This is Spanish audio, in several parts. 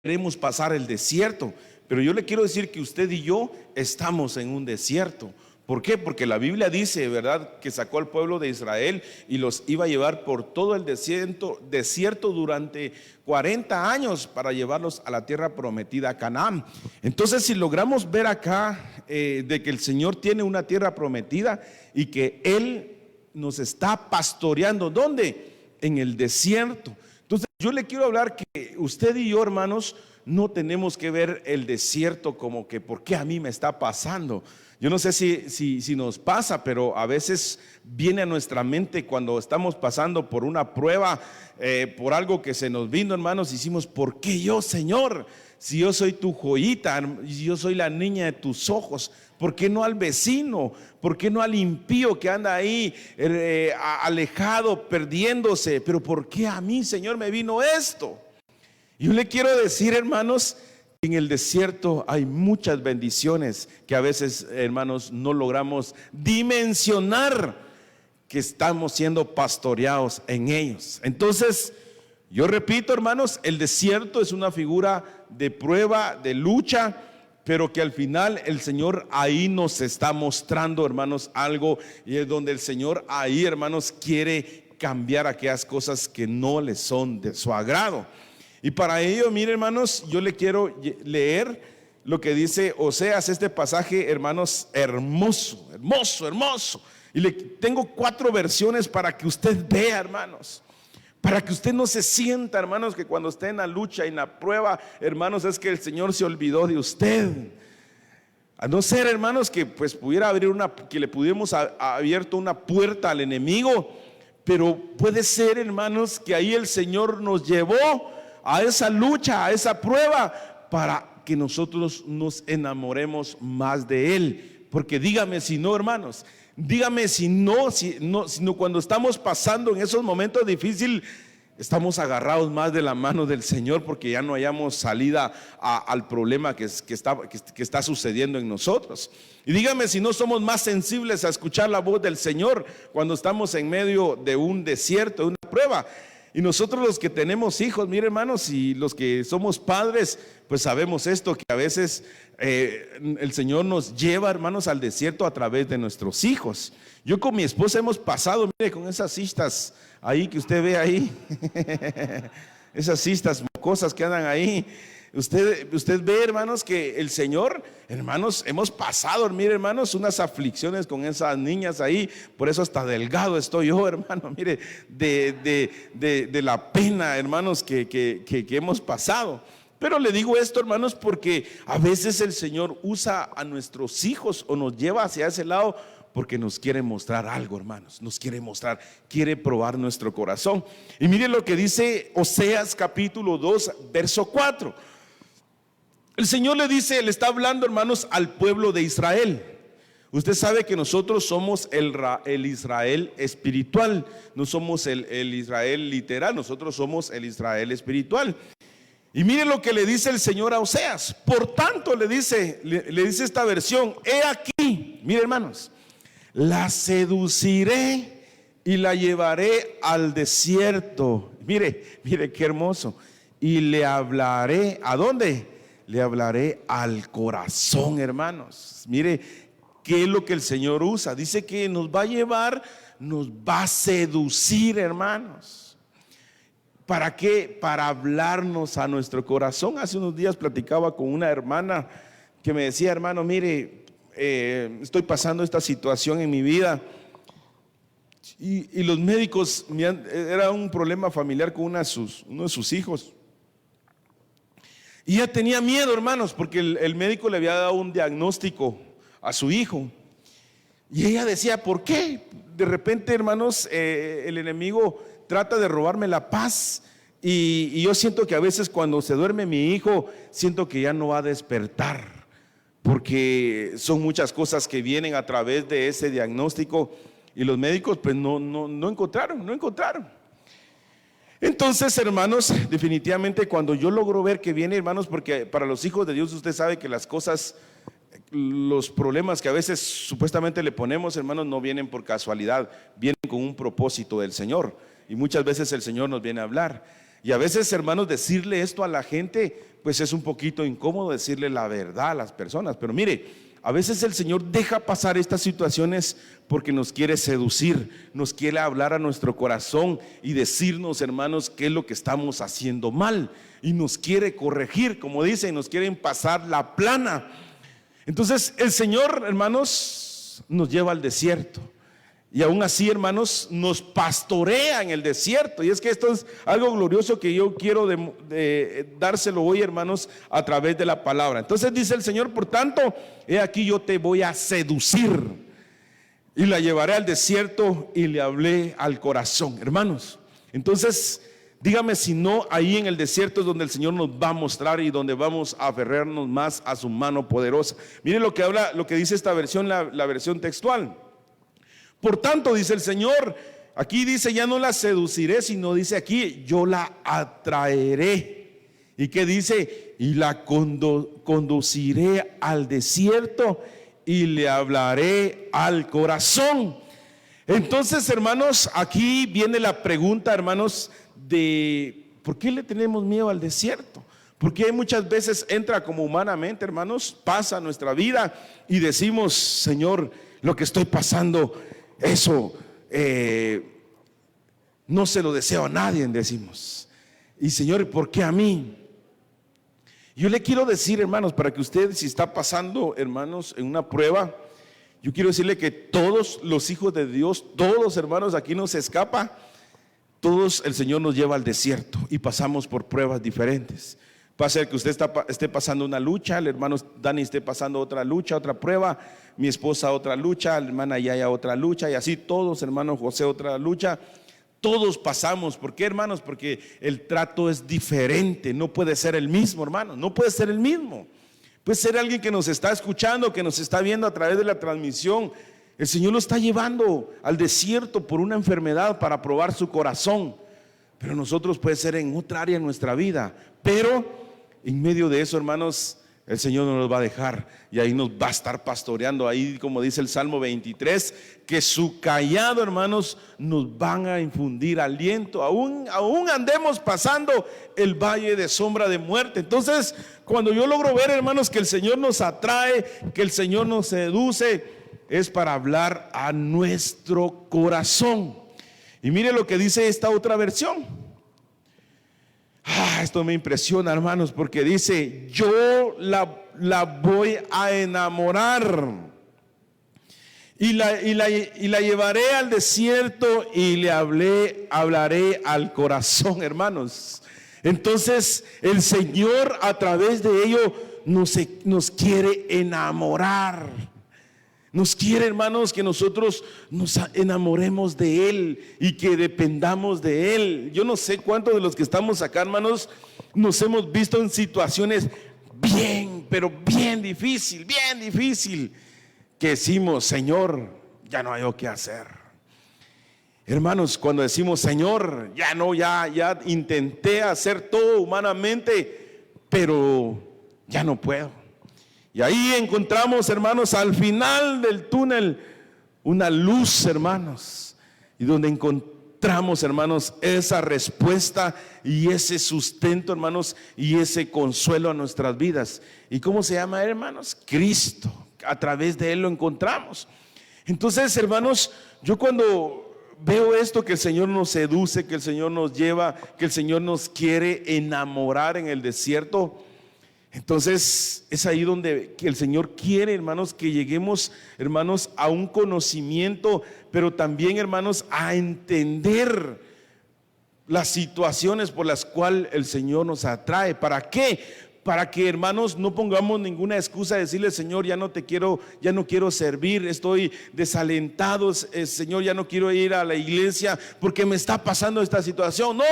queremos pasar el desierto, pero yo le quiero decir que usted y yo estamos en un desierto. ¿Por qué? Porque la Biblia dice, ¿verdad?, que sacó al pueblo de Israel y los iba a llevar por todo el desierto durante 40 años para llevarlos a la tierra prometida, Canaán. Entonces, si logramos ver acá de que el Señor tiene una tierra prometida y que Él nos está pastoreando, ¿dónde? En el desierto. Entonces, yo le quiero hablar que usted y yo, hermanos, no tenemos que ver el desierto como que ¿por qué a mí me está pasando? Yo no sé si nos pasa, pero a veces viene a nuestra mente cuando estamos pasando por una prueba, por algo que se nos vino, hermanos, y decimos, ¿por qué yo, Señor? Si yo soy tu joyita, si yo soy la niña de tus ojos, ¿por qué no al vecino? ¿Por qué no al impío que anda ahí alejado, perdiéndose? Pero ¿por qué a mí, Señor, me vino esto? Yo le quiero decir, hermanos, en el desierto hay muchas bendiciones que a veces, hermanos, no logramos dimensionar que estamos siendo pastoreados en ellos. Entonces, yo repito, hermanos, el desierto es una figura de prueba, de lucha, pero que al final el Señor ahí nos está mostrando, hermanos, algo, y es donde el Señor ahí, hermanos, quiere cambiar aquellas cosas que no le son de su agrado. Y para ello, mire, hermanos, yo le quiero leer lo que dice Oseas, este pasaje, hermanos, hermoso, hermoso, hermoso. Y le tengo 4 versiones para que usted vea, hermanos, para que usted no se sienta, hermanos, que cuando esté en la lucha y en la prueba, hermanos, es que el Señor se olvidó de usted. A no ser, hermanos, que pues pudiera abrir que le pudiéramos abierto una puerta al enemigo, pero puede ser, hermanos, que ahí el Señor nos llevó a esa lucha, a esa prueba, para que nosotros nos enamoremos más de Él. Porque dígame si no, hermanos, dígame si no, cuando estamos pasando en esos momentos difíciles, estamos agarrados más de la mano del Señor, porque ya no hayamos salida al problema que está sucediendo en nosotros. Y dígame si no somos más sensibles a escuchar la voz del Señor cuando estamos en medio de un desierto, de una prueba. Y nosotros los que tenemos hijos, mire, hermanos, y los que somos padres, pues sabemos esto, que a veces el Señor nos lleva, hermanos, al desierto a través de nuestros hijos. Yo con mi esposa hemos pasado, mire, con esas cistas ahí que usted ve ahí, esas cistas mocosas que andan ahí. Usted ve, hermanos, que el Señor, hermanos, hemos pasado, mire, hermanos, unas aflicciones con esas niñas ahí. Por eso hasta delgado estoy yo, hermano, mire, de la pena, hermanos, que hemos pasado. Pero le digo esto, hermanos, porque a veces el Señor usa a nuestros hijos o nos lleva hacia ese lado, porque nos quiere mostrar algo, hermanos, nos quiere mostrar, quiere probar nuestro corazón. Y mire lo que dice Oseas capítulo 2, verso 4. El Señor le dice, le está hablando, hermanos, al pueblo de Israel. Usted sabe que nosotros somos el Israel espiritual, no somos el Israel literal, nosotros somos el Israel espiritual. Y mire lo que le dice el Señor a Oseas. Por tanto, le dice esta versión: he aquí, mire, hermanos, la seduciré y la llevaré al desierto. Mire qué hermoso. Y le hablaré, ¿a dónde? Le hablaré al corazón, hermanos. Mire qué es lo que el Señor usa. Dice que nos va a llevar, nos va a seducir, hermanos. ¿Para qué? Para hablarnos a nuestro corazón. Hace unos días platicaba con una hermana que me decía: hermano, mire, estoy pasando esta situación en mi vida. Y los médicos, era un problema familiar con uno de sus hijos. Y ella tenía miedo, hermanos, porque el médico le había dado un diagnóstico a su hijo. Y ella decía: ¿por qué? De repente, hermanos, el enemigo trata de robarme la paz. Y yo siento que a veces cuando se duerme mi hijo, siento que ya no va a despertar, porque son muchas cosas que vienen a través de ese diagnóstico. Y los médicos pues no encontraron. Entonces, hermanos, definitivamente cuando yo logro ver que viene, hermanos, porque para los hijos de Dios usted sabe que las cosas, los problemas que a veces supuestamente le ponemos, hermanos, no vienen por casualidad, vienen con un propósito del Señor. Y muchas veces el Señor nos viene a hablar. Y a veces, hermanos, decirle esto a la gente, pues es un poquito incómodo decirle la verdad a las personas. Pero mire, a veces el Señor deja pasar estas situaciones porque nos quiere seducir, nos quiere hablar a nuestro corazón y decirnos, hermanos, qué es lo que estamos haciendo mal. Y nos quiere corregir, como dicen, nos quieren pasar la plana. Entonces el Señor, hermanos, nos lleva al desierto. Y aún así, hermanos, nos pastorea en el desierto. Y es que esto es algo glorioso que yo quiero dárselo hoy, hermanos, a través de la palabra. Entonces dice el Señor: por tanto, he aquí yo te voy a seducir y la llevaré al desierto y le hablé al corazón. Hermanos, entonces dígame si no, ahí en el desierto es donde el Señor nos va a mostrar y donde vamos a aferrarnos más a su mano poderosa. Mire lo que habla, lo que dice esta versión, la versión textual. Por tanto, dice el Señor, aquí dice, ya no la seduciré, sino dice aquí, yo la atraeré. ¿Y qué dice? Y la conduciré al desierto y le hablaré al corazón. Entonces, hermanos, aquí viene la pregunta, hermanos, de ¿por qué le tenemos miedo al desierto? Porque muchas veces entra como humanamente, hermanos, pasa nuestra vida y decimos: Señor, lo que estoy pasando, eso no se lo deseo a nadie, decimos. Y Señor, ¿por qué a mí? Yo le quiero decir, hermanos, para que usted, si está pasando, hermanos, en una prueba, yo quiero decirle que todos los hijos de Dios, todos, hermanos, aquí no se escapa. Todos el Señor nos lleva al desierto y pasamos por pruebas diferentes. Puede ser que usted esté pasando una lucha, el hermano Dani esté pasando otra lucha, otra prueba, mi esposa otra lucha, la hermana Yaya otra lucha, y así todos, hermano José otra lucha. Todos pasamos. ¿Por qué, hermanos? Porque el trato es diferente. No puede ser el mismo, hermano, no puede ser el mismo. Puede ser alguien que nos está escuchando, que nos está viendo a través de la transmisión. El Señor lo está llevando al desierto por una enfermedad para probar su corazón. Pero nosotros puede ser en otra área de nuestra vida. Pero en medio de eso, hermanos, el Señor no nos va a dejar. Y ahí nos va a estar pastoreando. Ahí, como dice el Salmo 23, que su cayado, hermanos, nos van a infundir aliento. Aún andemos pasando el valle de sombra de muerte. Entonces, cuando yo logro ver, hermanos, que el Señor nos atrae, que el Señor nos seduce, es para hablar a nuestro corazón. Y mire lo que dice esta otra versión. Esto me impresiona, hermanos, porque dice: yo la voy a enamorar y la llevaré al desierto y le hablaré al corazón, hermanos. Entonces el Señor a través de ello nos quiere enamorar. Nos quiere, hermanos, que nosotros nos enamoremos de Él y que dependamos de Él. Yo no sé cuántos de los que estamos acá, hermanos, nos hemos visto en situaciones pero bien difícil, que decimos: Señor, ya no hay lo que hacer. Hermanos, cuando decimos: Señor, ya intenté hacer todo humanamente, pero ya no puedo. Y ahí encontramos, hermanos, al final del túnel una luz, hermanos, y donde encontramos, hermanos, esa respuesta y ese sustento, hermanos, y ese consuelo a nuestras vidas. ¿Y cómo se llama, hermanos? Cristo. A través de Él lo encontramos. Entonces, hermanos, yo cuando veo esto, que el Señor nos seduce, que el Señor nos lleva, que el Señor nos quiere enamorar en el desierto, entonces es ahí donde el Señor quiere, hermanos, que lleguemos, hermanos, a un conocimiento, pero también, hermanos, a entender las situaciones por las cuales el Señor nos atrae. ¿Para qué? Para que, hermanos, no pongamos ninguna excusa de decirle: Señor, ya no quiero servir, estoy desalentado, Señor, ya no quiero ir a la iglesia porque me está pasando esta situación. No,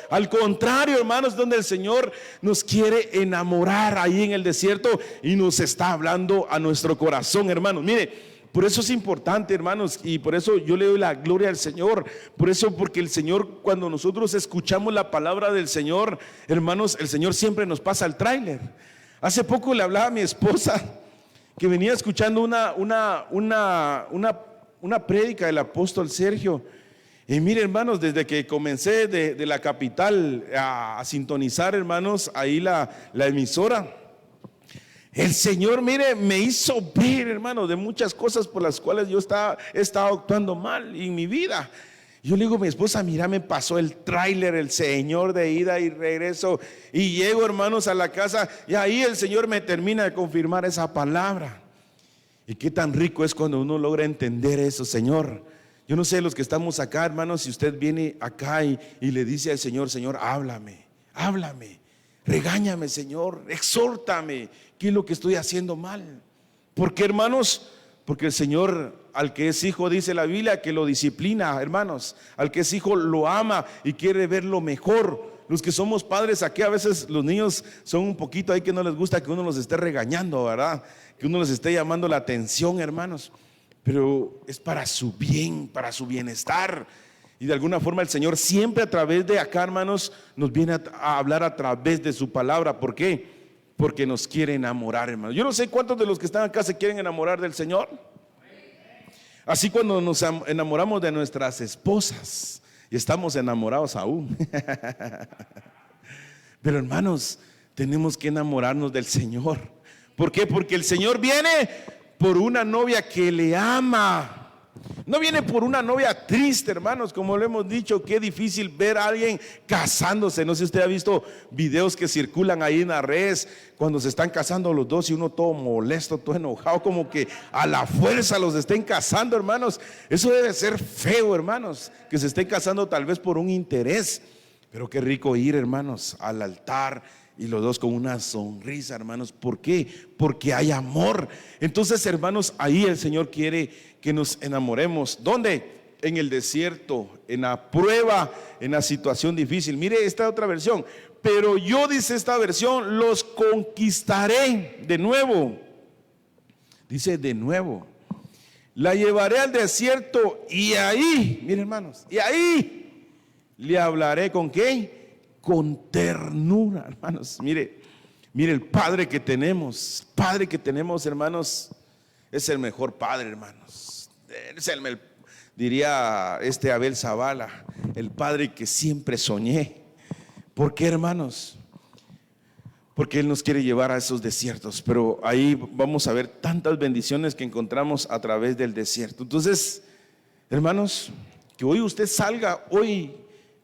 al contrario, hermanos, donde el Señor nos quiere enamorar ahí en el desierto y nos está hablando a nuestro corazón, hermanos. Mire, por eso es importante, hermanos, y por eso yo le doy la gloria al Señor. Por eso, porque el Señor, cuando nosotros escuchamos la palabra del Señor, hermanos, el Señor siempre nos pasa el tráiler. Hace poco le hablaba a mi esposa que venía escuchando una prédica del apóstol Sergio, Y mire, hermanos, desde que comencé de la capital a sintonizar, hermanos, ahí la emisora, el Señor, mire, me hizo ver, hermano, de muchas cosas por las cuales yo he estado actuando mal en mi vida. Yo le digo a mi esposa, mira, me pasó el tráiler, el Señor, de ida y regreso. Y llego, hermanos, a la casa y ahí el Señor me termina de confirmar esa palabra. Y qué tan rico es cuando uno logra entender eso, Señor. Yo no sé, los que estamos acá, hermanos, si usted viene acá y le dice al Señor, Señor, háblame, regáñame, Señor, exhórtame, ¿qué es lo que estoy haciendo mal? ¿Por qué, hermanos? Porque el Señor, al que es hijo, dice la Biblia, que lo disciplina, hermanos. Al que es hijo lo ama y quiere ver lo mejor. Los que somos padres aquí, a veces los niños son un poquito ahí que no les gusta que uno los esté regañando, ¿verdad? Que uno les esté llamando la atención, hermanos. Pero es para su bien, para su bienestar. Y de alguna forma el Señor siempre a través de acá, hermanos, nos viene a hablar a través de su palabra. ¿Por qué? Porque nos quiere enamorar, hermanos. Yo no sé cuántos de los que están acá se quieren enamorar del Señor. Así cuando nos enamoramos de nuestras esposas y estamos enamorados aún. Pero hermanos, tenemos que enamorarnos del Señor. ¿Por qué? Porque el Señor viene por una novia que le ama. No viene por una novia triste, hermanos. Como lo hemos dicho, qué difícil ver a alguien casándose. No sé si usted ha visto videos que circulan ahí en las redes, cuando se están casando los dos y uno todo molesto, todo enojado, como que a la fuerza los estén casando, hermanos. Eso debe ser feo, hermanos, que se estén casando tal vez por un interés. Pero qué rico ir, hermanos, al altar y los dos con una sonrisa, hermanos. ¿Por qué? Porque hay amor. Entonces, hermanos, ahí el Señor quiere que nos enamoremos. ¿Dónde? En el desierto, en la prueba, en la situación difícil. Mire esta otra versión. Pero yo, dice esta versión, los conquistaré de nuevo. Dice de nuevo. La llevaré al desierto y ahí, mire, hermanos, y ahí le hablaré ¿con qué? Con ternura, hermanos. Mire el padre que tenemos, hermanos, es el mejor padre, hermanos. Diría Abel Zavala, el padre que siempre soñé. ¿Por qué, hermanos? Porque Él nos quiere llevar a esos desiertos. Pero ahí vamos a ver tantas bendiciones que encontramos a través del desierto. Entonces, hermanos, que hoy usted salga hoy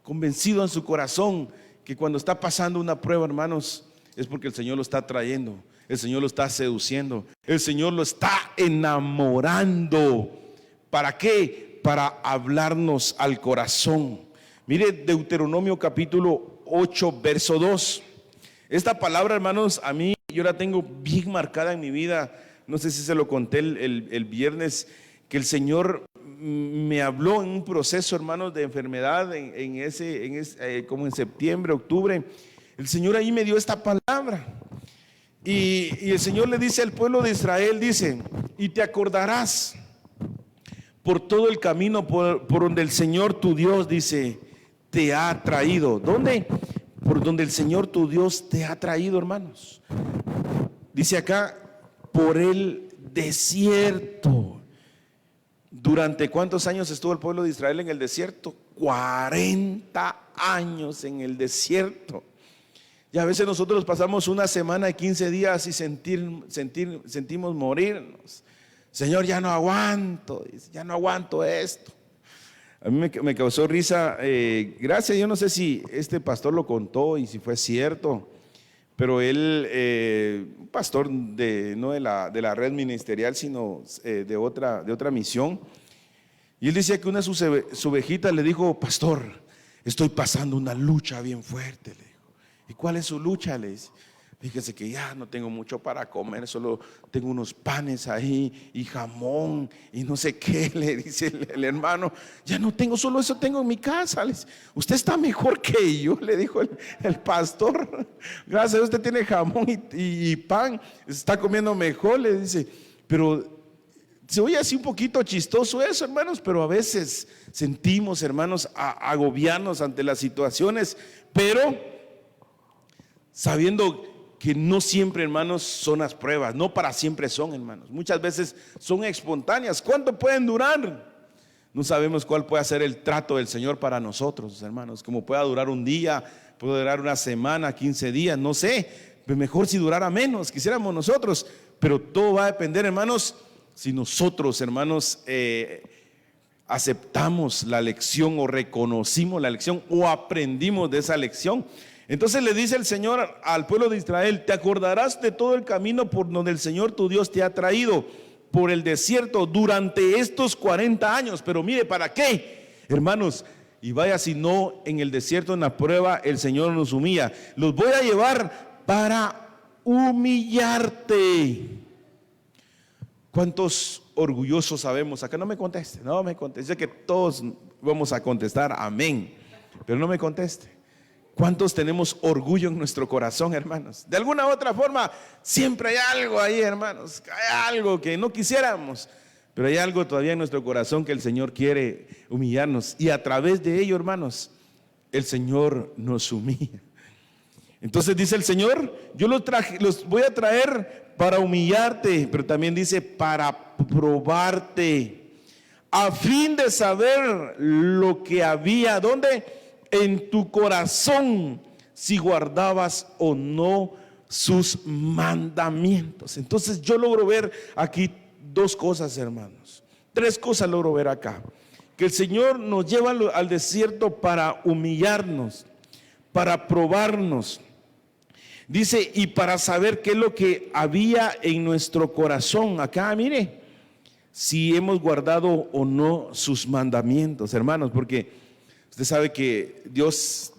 convencido en su corazón que cuando está pasando una prueba, hermanos, es porque el Señor lo está trayendo, el Señor lo está seduciendo, el Señor lo está enamorando. ¿Para qué? Para hablarnos al corazón. Mire Deuteronomio capítulo 8, verso 2. Esta palabra, hermanos, a mí yo la tengo bien marcada en mi vida. No sé si se lo conté el viernes, que el Señor me habló en un proceso, hermanos, de enfermedad como en septiembre, octubre. El Señor ahí me dio esta palabra y el Señor le dice al pueblo de Israel, dice, y te acordarás por todo el camino por donde el Señor tu Dios, dice, te ha traído. ¿Dónde? Por donde el Señor tu Dios te ha traído, hermanos. Dice acá, por el desierto. ¿Durante cuántos años estuvo el pueblo de Israel en el desierto? 40 años en el desierto. Y a veces nosotros pasamos una semana y 15 días y sentimos morirnos. Señor, ya no aguanto, ya no aguanto esto. A mí me causó risa, gracias, yo no sé si este pastor lo contó y si fue cierto, pero él, un pastor no de la red ministerial, sino de otra misión, y él decía que una de sus ovejitas le dijo, pastor, estoy pasando una lucha bien fuerte, le dijo. ¿Y cuál es su lucha? Le dice, fíjese que ya no tengo mucho para comer, solo tengo unos panes ahí y jamón y no sé qué. Le dice el hermano, ya no tengo, solo eso tengo en mi casa. Le dice, usted está mejor que yo, le dijo el pastor. Gracias a Dios usted tiene jamón y pan, está comiendo mejor, le dice. Pero se oye así un poquito chistoso eso, hermanos, pero a veces sentimos, hermanos, agobiarnos ante las situaciones, pero sabiendo que no siempre, hermanos, son las pruebas, no para siempre son, hermanos. Muchas veces son espontáneas. ¿Cuánto pueden durar? No sabemos cuál puede ser el trato del Señor para nosotros, hermanos. Como pueda durar un día, puede durar una semana, 15 días, no sé. Pero mejor si durara menos, quisiéramos nosotros. Pero todo va a depender, hermanos, si nosotros, hermanos, aceptamos la lección o reconocimos la lección o aprendimos de esa lección. Entonces le dice el Señor al pueblo de Israel: te acordarás de todo el camino por donde el Señor tu Dios te ha traído por el desierto durante estos 40 años. Pero mire, ¿para qué, hermanos? Y vaya, si no, en el desierto, en la prueba, el Señor nos humilla. Los voy a llevar para humillarte. ¿Cuántos orgullosos sabemos? Acá no me conteste, no me conteste. Sé que todos vamos a contestar amén, pero no me conteste. ¿Cuántos tenemos orgullo en nuestro corazón, hermanos? De alguna u otra forma, siempre hay algo ahí, hermanos. Hay algo que no quisiéramos, pero hay algo todavía en nuestro corazón que el Señor quiere humillarnos. Y a través de ello, hermanos, el Señor nos humilla. Entonces dice el Señor: yo los voy a traer para humillarte, pero también dice para probarte, a fin de saber lo que había, ¿dónde? En tu corazón, si guardabas o no sus mandamientos. Entonces yo logro ver aquí dos cosas, hermanos. Tres cosas logro ver acá. Que el Señor nos lleva al desierto para humillarnos, para probarnos. Dice, y para saber qué es lo que había en nuestro corazón. Acá, mire, si hemos guardado o no sus mandamientos, hermanos, porque usted sabe que Dios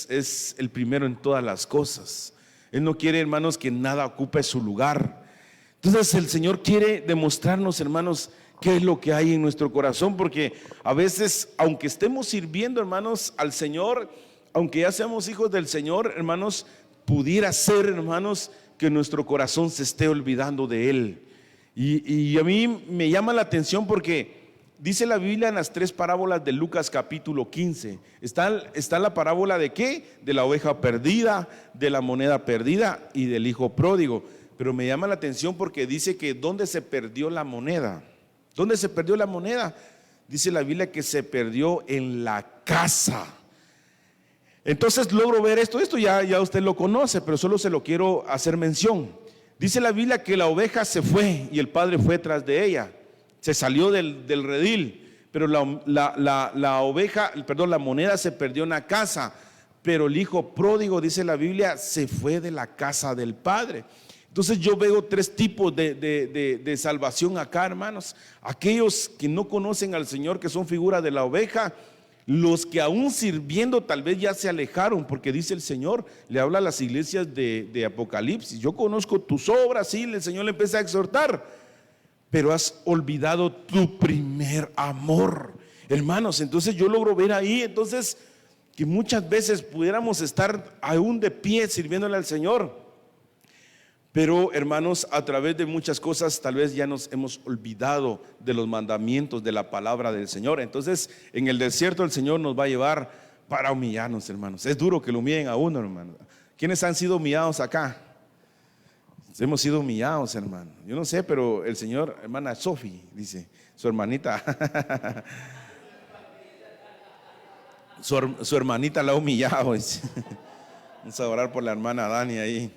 es el primero en todas las cosas. Él no quiere, hermanos, que nada ocupe su lugar. Entonces el Señor quiere demostrarnos, hermanos, qué es lo que hay en nuestro corazón, porque a veces, aunque estemos sirviendo, hermanos, al Señor, aunque ya seamos hijos del Señor, hermanos, pudiera ser, hermanos, que nuestro corazón se esté olvidando de Él. Y a mí me llama la atención porque dice la Biblia en las tres parábolas de Lucas capítulo 15, está la parábola de ¿qué? De la oveja perdida, de la moneda perdida y del hijo pródigo. Pero me llama la atención porque dice que ¿dónde se perdió la moneda? ¿Dónde se perdió la moneda? Dice la Biblia que se perdió en la casa. Entonces logro ver esto ya usted lo conoce, pero solo se lo quiero hacer mención. Dice la Biblia que la oveja se fue y el padre fue tras de ella. Se salió del redil, pero la moneda se perdió en la casa. Pero el hijo pródigo, dice la Biblia, se fue de la casa del padre. Entonces yo veo tres tipos de salvación acá, hermanos. Aquellos que no conocen al Señor, que son figura de la oveja. Los que aún sirviendo tal vez ya se alejaron, porque dice el Señor, le habla a las iglesias de Apocalipsis: yo conozco tus obras. Sí, el Señor le empieza a exhortar, pero has olvidado tu primer amor, hermanos. Entonces yo logro ver ahí, entonces, que muchas veces pudiéramos estar aún de pie sirviéndole al Señor, pero, hermanos, a través de muchas cosas tal vez ya nos hemos olvidado de los mandamientos de la palabra del Señor. Entonces en el desierto el Señor nos va a llevar para humillarnos, hermanos. Es duro que lo humillen a uno, hermano. ¿Quiénes han sido humillados acá? Hemos sido humillados, hermano. Yo no sé, pero el Señor, hermana Sofi, dice, su hermanita su hermanita la ha humillado, dice. Vamos a orar por la hermana Dani ahí.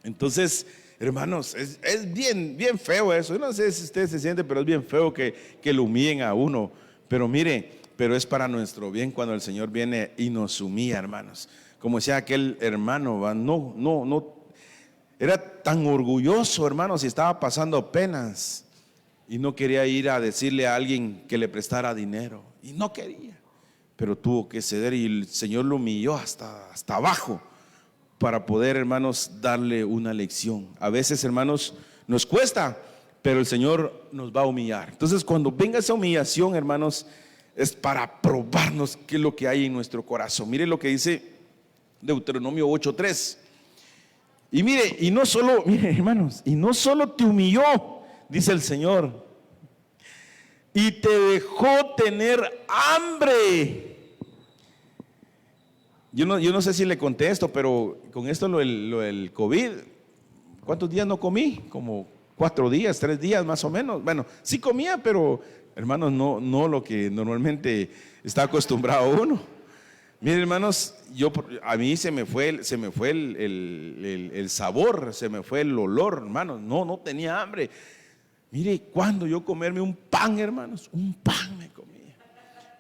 Entonces, hermanos, es bien feo eso. Yo no sé si usted se siente, pero es bien feo que lo humillen a uno. Pero mire, pero es para nuestro bien cuando el Señor viene y nos humilla, hermanos. Como decía aquel hermano, no era tan orgulloso, hermanos, y estaba pasando penas y no quería ir a decirle a alguien que le prestara dinero, y no quería, pero tuvo que ceder, y el Señor lo humilló hasta abajo para poder, hermanos, darle una lección. A veces, hermanos, nos cuesta, pero el Señor nos va a humillar. Entonces, cuando venga esa humillación, hermanos, es para probarnos qué es lo que hay en nuestro corazón. Mire lo que dice Deuteronomio 8:3. Y mire, hermanos, y no solo te humilló, dice el Señor, y te dejó tener hambre. Yo no sé si le contesto, pero con esto lo del COVID, ¿cuántos días no comí? Como 4 días, 3 días más o menos. Bueno, sí comía, pero hermanos, no lo que normalmente está acostumbrado uno. Miren, hermanos, a mí se me fue el sabor, se me fue el olor, hermanos. No tenía hambre. Mire, cuando yo comerme un pan, hermanos, un pan me comía.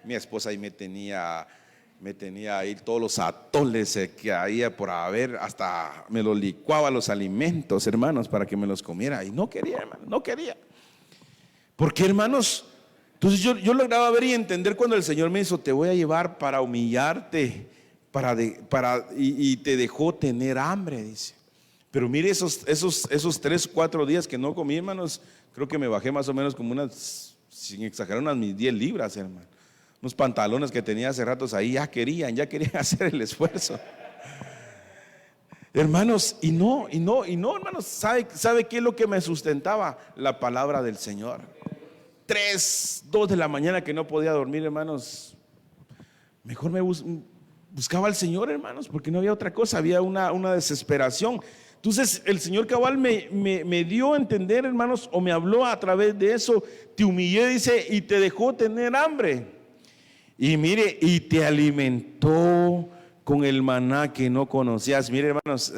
Mi esposa ahí me tenía ahí todos los atoles que había por haber, hasta me los licuaba los alimentos, hermanos, para que me los comiera. Y no quería, hermanos, no quería. ¿Por qué, hermanos? Entonces yo lograba ver y entender cuando el Señor me dijo: te voy a llevar para humillarte, y te dejó tener hambre, dice. Pero mire, esos 3-4 días que no comí, hermanos, creo que me bajé más o menos como sin exagerar, unas mis 10 libras, hermano. Unos pantalones que tenía hace ratos ahí ya querían hacer el esfuerzo. Hermanos, y no, hermanos, ¿sabe qué es lo que me sustentaba? La palabra del Señor. 2 de la mañana que no podía dormir, hermanos, mejor me buscaba al Señor, hermanos, porque no había otra cosa, había una desesperación. Entonces el Señor cabal me dio a entender, hermanos, o me habló a través de eso: te humillé, dice, y te dejó tener hambre. Y mire, y te alimentó con el maná que no conocías. Mire, hermanos,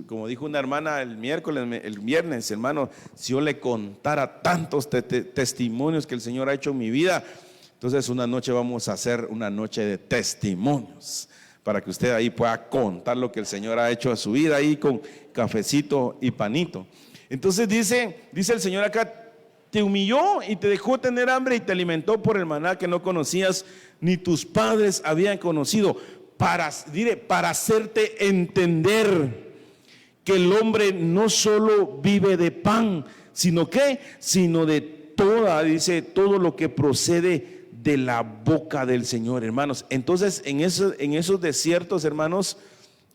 como dijo una hermana el viernes, hermano, si yo le contara tantos testimonios que el Señor ha hecho en mi vida, entonces una noche vamos a hacer una noche de testimonios, para que usted ahí pueda contar lo que el Señor ha hecho a su vida, ahí con cafecito y panito. Entonces dice el Señor acá: te humilló y te dejó tener hambre y te alimentó por el maná que no conocías, ni tus padres habían conocido, para hacerte entender que el hombre no solo vive de pan, sino de todo lo que procede de la boca del Señor, hermanos. Entonces en esos desiertos, hermanos,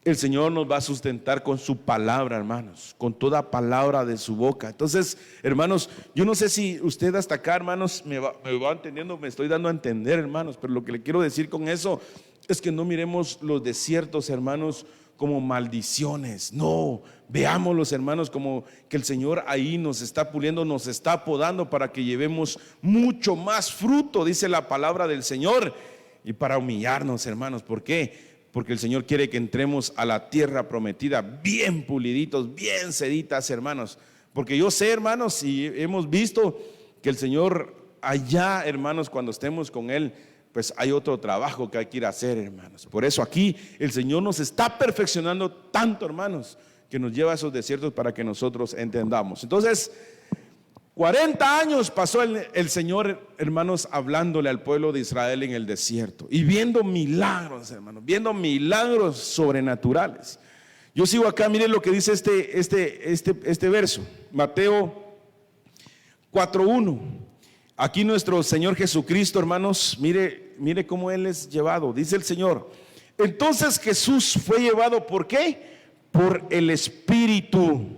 el Señor nos va a sustentar con su palabra, hermanos, con toda palabra de su boca. Entonces, hermanos, yo no sé si usted hasta acá, hermanos, me va entendiendo, me estoy dando a entender, hermanos, pero lo que le quiero decir con eso es que no miremos los desiertos, hermanos, como maldiciones. No, veámoslos, hermanos, como que el Señor ahí nos está puliendo, nos está podando para que llevemos mucho más fruto, dice la palabra del Señor, y para humillarnos, hermanos. ¿Por qué? Porque el Señor quiere que entremos a la tierra prometida bien puliditos, bien seditas, hermanos. Porque yo sé, hermanos, y hemos visto que el Señor allá, hermanos, cuando estemos con Él, pues hay otro trabajo que hay que ir a hacer, hermanos. Por eso aquí el Señor nos está perfeccionando tanto, hermanos, que nos lleva a esos desiertos para que nosotros entendamos. Entonces, 40 años pasó el Señor, hermanos, hablándole al pueblo de Israel en el desierto y viendo milagros, hermanos, viendo milagros sobrenaturales. Yo sigo acá, miren lo que dice este verso, Mateo 4:1. Aquí nuestro Señor Jesucristo, hermanos, mire cómo Él es llevado. Dice el Señor: entonces Jesús fue llevado, ¿por qué? Por el Espíritu.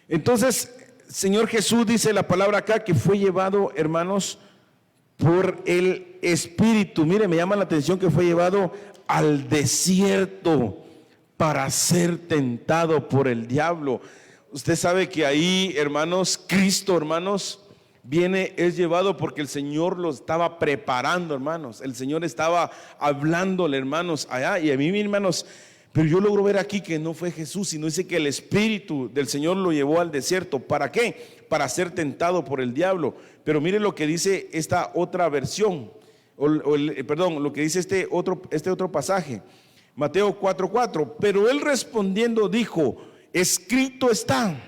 Entonces Señor Jesús, dice la palabra acá, que fue llevado, hermanos, por el Espíritu. Mire, me llama la atención que fue llevado al desierto para ser tentado por el diablo. Usted sabe que ahí, hermanos, Cristo, hermanos, es llevado porque el Señor lo estaba preparando, hermanos. El Señor estaba hablándole, hermanos, allá. Y a mí, hermanos, pero yo logro ver aquí que no fue Jesús, sino dice que el Espíritu del Señor lo llevó al desierto. ¿Para qué? Para ser tentado por el diablo. Pero mire lo que dice esta otra versión, lo que dice este otro pasaje, Mateo 4:4. Pero él respondiendo dijo: escrito está,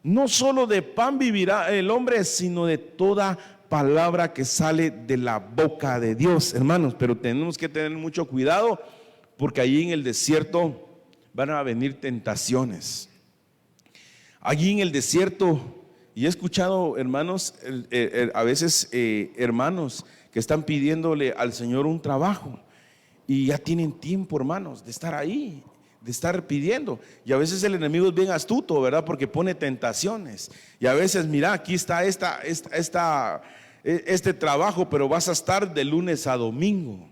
no solo de pan vivirá el hombre, sino de toda palabra que sale de la boca de Dios, hermanos. Pero tenemos que tener mucho cuidado, porque allí en el desierto van a venir tentaciones. Allí en el desierto, y he escuchado, hermanos, a veces hermanos que están pidiéndole al Señor un trabajo y ya tienen tiempo, hermanos, de estar ahí, de estar pidiendo. Y a veces el enemigo es bien astuto, ¿verdad? Porque pone tentaciones. Y a veces, mira, aquí está este trabajo, pero vas a estar de lunes a domingo.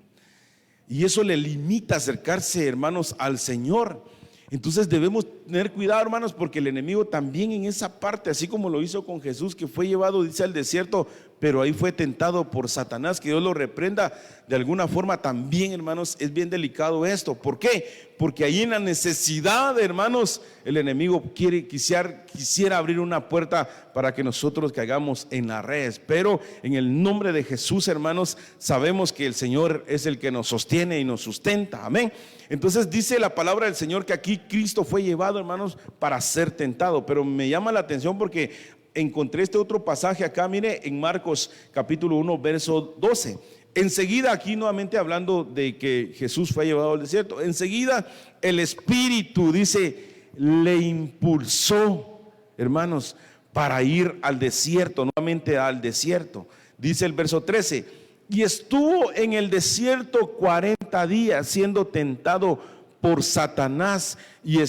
Y eso le limita acercarse, hermanos, al Señor. Entonces debemos tener cuidado, hermanos, porque el enemigo también en esa parte, así como lo hizo con Jesús, que fue llevado, dice, al desierto pero ahí fue tentado por Satanás. Que Dios lo reprenda de alguna forma también, hermanos. Es bien delicado esto. ¿Por qué? Porque ahí en la necesidad, hermanos, el enemigo quisiera abrir una puerta para que nosotros caigamos en las redes. Pero en el nombre de Jesús, hermanos, sabemos que el Señor es el que nos sostiene y nos sustenta. Amén. Entonces dice la palabra del Señor que aquí Cristo fue llevado, hermanos, para ser tentado. Pero me llama la atención porque encontré este otro pasaje acá, mire, en Marcos capítulo 1, verso 12. Enseguida, aquí nuevamente hablando de que Jesús fue llevado al desierto, enseguida el Espíritu, dice, le impulsó, hermanos, para ir al desierto, nuevamente al desierto. Dice el verso 13, y estuvo en el desierto 40 días siendo tentado por Satanás, y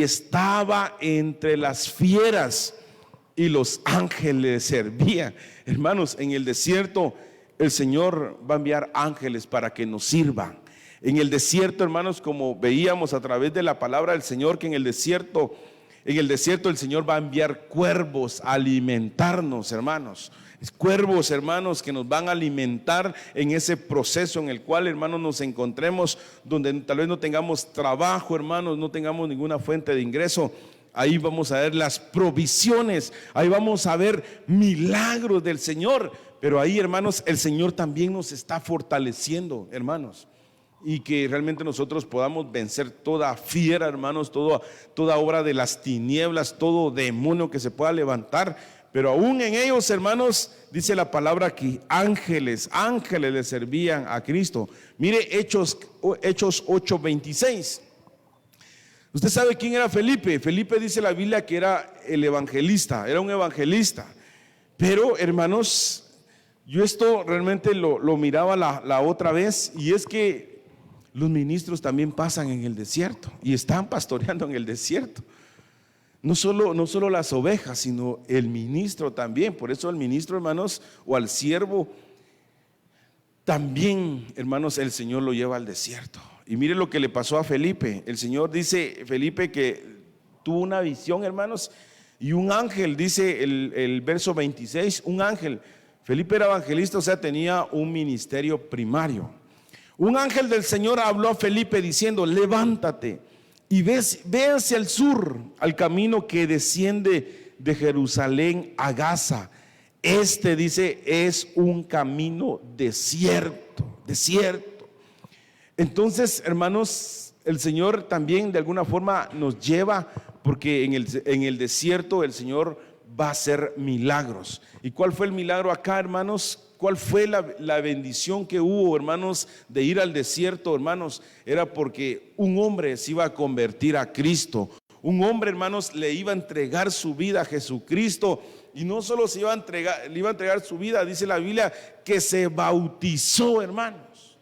estaba entre las fieras, y los ángeles servían. Hermanos, en el desierto el Señor va a enviar ángeles para que nos sirvan. En el desierto, hermanos, como veíamos a través de la palabra del Señor, que en el desierto el Señor va a enviar cuervos a alimentarnos, hermanos. Cuervos, hermanos, que nos van a alimentar en ese proceso en el cual, hermanos, nos encontremos, donde tal vez no tengamos trabajo, hermanos, no tengamos ninguna fuente de ingreso. Ahí vamos a ver las provisiones, ahí vamos a ver milagros del Señor. Pero ahí, hermanos, el Señor también nos está fortaleciendo, hermanos, y que realmente nosotros podamos vencer toda fiera, hermanos, toda obra de las tinieblas, todo demonio que se pueda levantar. Pero aún en ellos, hermanos, dice la palabra que ángeles le servían a Cristo. Mire Hechos 8:26. Usted sabe quién era Felipe. Felipe, dice la Biblia, que era el evangelista, era un evangelista. Pero, hermanos, yo esto realmente lo miraba la otra vez, y es que los ministros también pasan en el desierto y están pastoreando en el desierto. No solo las ovejas, sino el ministro también. Por eso el ministro, hermanos, o al siervo, también, hermanos, el Señor lo lleva al desierto. Y mire lo que le pasó a Felipe. El Señor dice, Felipe, que tuvo una visión, hermanos, y un ángel, dice el verso 26, un ángel. Felipe era evangelista, o sea, tenía un ministerio primario. Un ángel del Señor habló a Felipe diciendo, levántate y ve hacia el sur, al camino que desciende de Jerusalén a Gaza. Dice, es un camino desierto. Entonces, hermanos, el Señor también de alguna forma nos lleva, porque en el desierto el Señor va a hacer milagros. ¿Y cuál fue el milagro acá, hermanos? ¿Cuál fue la bendición que hubo, hermanos, de ir al desierto, hermanos? Era porque un hombre se iba a convertir a Cristo. Un hombre, hermanos, le iba a entregar su vida a Jesucristo. Y no solo le iba a entregar su vida, dice la Biblia, que se bautizó, hermanos.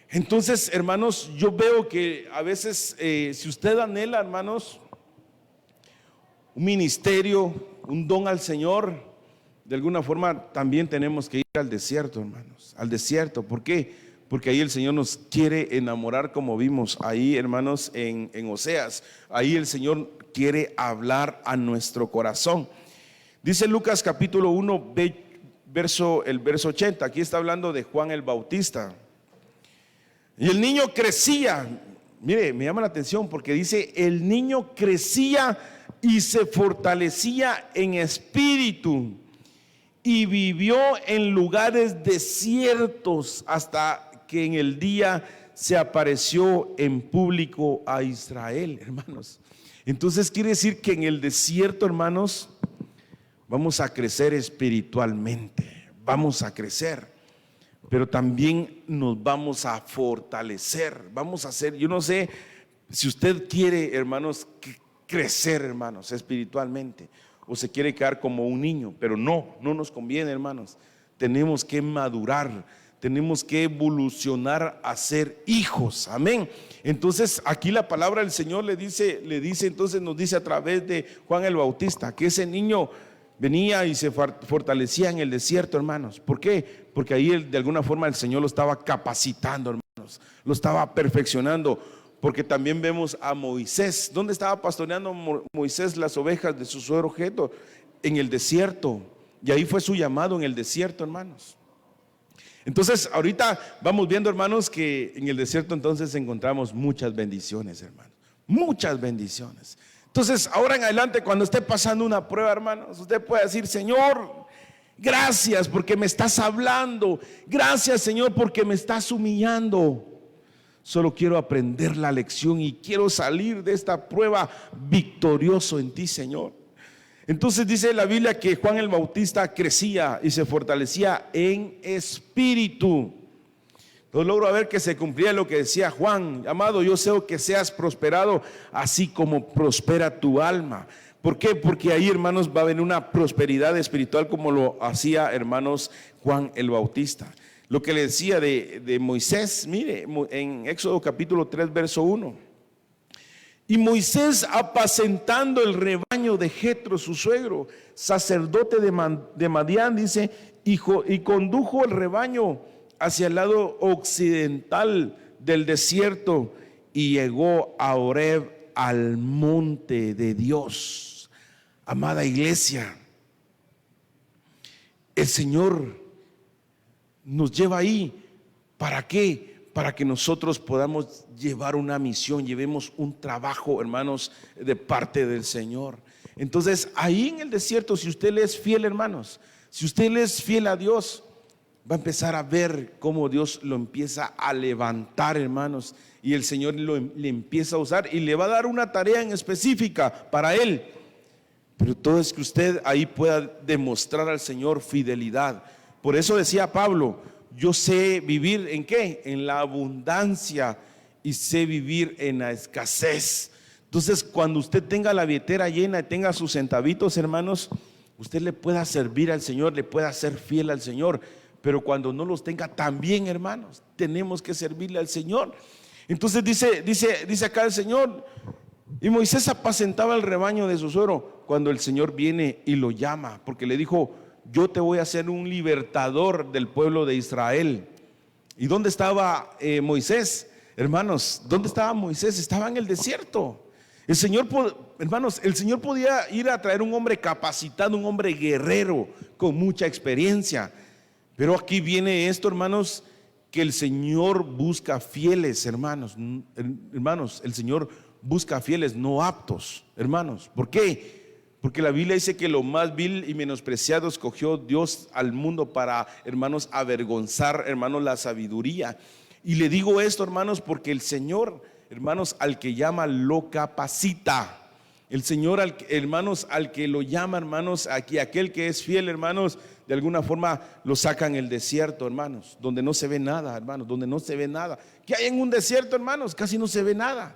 Entonces, hermanos, yo veo que a veces, si usted anhela, hermanos, un ministerio, un don al Señor, de alguna forma también tenemos que ir al desierto, hermanos, al desierto. ¿Por qué? Porque ahí el Señor nos quiere enamorar, como vimos ahí, hermanos, en Oseas. Ahí el Señor quiere hablar a nuestro corazón. Dice Lucas capítulo 1, el verso 80. Aquí está hablando de Juan el Bautista. Y el niño crecía. Mire, me llama la atención porque dice, el niño crecía y se fortalecía en espíritu, y vivió en lugares desiertos hasta que en el día se apareció en público a Israel, hermanos. Entonces quiere decir que en el desierto, hermanos, vamos a crecer espiritualmente, vamos a crecer, pero también nos vamos a fortalecer, vamos a hacer, yo no sé si usted quiere, hermanos, crecer, hermanos, espiritualmente, o se quiere quedar como un niño, pero no nos conviene, hermanos. Tenemos que madurar, tenemos que evolucionar a ser hijos, amén. Entonces aquí la palabra del Señor entonces nos dice a través de Juan el Bautista, que ese niño venía y se fortalecía en el desierto, hermanos. ¿Por qué? Porque ahí de alguna forma el Señor lo estaba capacitando, hermanos, lo estaba perfeccionando. Porque también vemos a Moisés. ¿Dónde estaba pastoreando Moisés las ovejas de su suegro Jetro? En el desierto. y ahí fue su llamado en el desierto, hermanos. Entonces ahorita vamos viendo, hermanos, que en el desierto entonces encontramos muchas bendiciones, hermanos, muchas bendiciones. Entonces ahora en adelante, cuando esté pasando una prueba, hermanos, usted puede decir: Señor, gracias porque me estás hablando, gracias, Señor, porque me estás humillando. Solo quiero aprender la lección y quiero salir de esta prueba victorioso en ti, Señor. Entonces dice la Biblia que Juan el Bautista crecía y se fortalecía en espíritu. Entonces logro ver que se cumplía lo que decía Juan: amado, yo deseo que seas prosperado así como prospera tu alma. ¿Por qué? Porque ahí, hermanos, va a haber una prosperidad espiritual como lo hacía, hermanos, Juan el Bautista. Lo que le decía de Moisés, mire, en Éxodo capítulo 3, verso 1. Y Moisés, apacentando el rebaño de Jetro, su suegro, sacerdote de Madián, dice, y condujo el rebaño hacia el lado occidental del desierto y llegó a Horeb, al monte de Dios. Amada iglesia, el Señor nos lleva ahí. ¿Para qué? Para que nosotros podamos llevar una misión, llevemos un trabajo, hermanos, de parte del Señor. Entonces ahí en el desierto, si usted le es fiel, hermanos, si usted le es fiel a Dios, va a empezar a ver cómo Dios lo empieza a levantar, hermanos, y el Señor le empieza a usar y le va a dar una tarea en específica para él. Pero todo es que usted ahí pueda demostrar al Señor fidelidad. Por eso decía Pablo: yo sé vivir ¿en qué? En la abundancia y sé vivir en la escasez. Entonces, cuando usted tenga la billetera llena y tenga sus centavitos, hermanos, usted le pueda servir al Señor, le pueda ser fiel al Señor. Pero cuando no los tenga, también, hermanos, tenemos que servirle al Señor. Entonces dice acá el Señor: y Moisés apacentaba el rebaño de su suegro cuando el Señor viene y lo llama, porque le dijo: yo te voy a hacer un libertador del pueblo de Israel. ¿Y dónde estaba Moisés? Hermanos, ¿dónde estaba Moisés? Estaba en el desierto. El Señor, hermanos, el Señor podía ir a traer un hombre capacitado, un hombre guerrero con mucha experiencia. Pero aquí viene esto, hermanos, que el Señor busca fieles, hermanos. Hermanos, el Señor busca fieles, no aptos, hermanos. ¿Por qué? Porque la Biblia dice que lo más vil y menospreciado escogió Dios al mundo para, hermanos, avergonzar, hermanos, la sabiduría. Y le digo esto, hermanos, porque el Señor, hermanos, al que llama lo capacita. El Señor, hermanos, al que lo llama, hermanos, aquí aquel que es fiel, hermanos, de alguna forma lo saca en el desierto, hermanos, donde no se ve nada, hermanos, donde no se ve nada. ¿Qué hay en un desierto, hermanos? Casi no se ve nada.